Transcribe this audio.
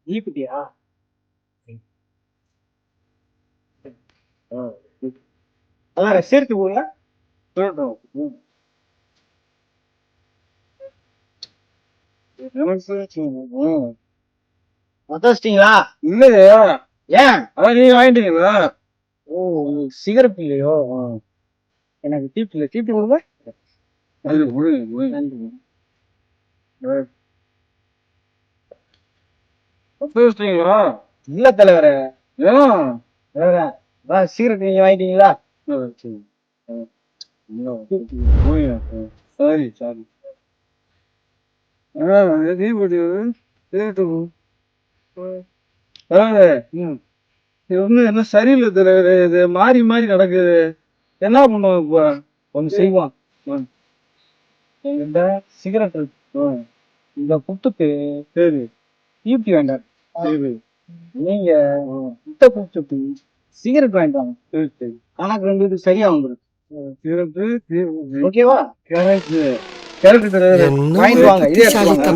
ஈப்பிட்டியா? அதான் சேர்த்து போங்க. மொத்தச்சிட்டீங்களா? இல்லையா? ஏன்? அதான் நீங்க வாங்கிட்டீங்களா? ஓ, சிகரெட் இல்லையோ? எனக்கு தீப்தி இல்லை. தீப்தி கொடுங்க. இல்ல தலைவரே. சிகரெட் நீங்க வாங்கிட்டீங்களா? சரி சரி. இது ஒண்ணு என்ன சரியில்லை தலைவரே. இது மாறி மாறி நடக்குது. என்ன பண்ணுவோம் இப்ப? ஒண்ணு செய்வோம். இந்த சிகரெட் இந்த குத்துக்கு சரி ஈட்டி வேண்டாம். நீங்க குத்த குத்துக்கு சிகரெட் வாங்கிட்டு வாங்க. சரி சரி. கணக்கு 2 இது சரியா வந்துடும். ஓகேவா? கரெக்ட் கரெக்ட் தலைவரே. வாங்கிட்டு வாங்க. இதே எடுத்துவாங்க.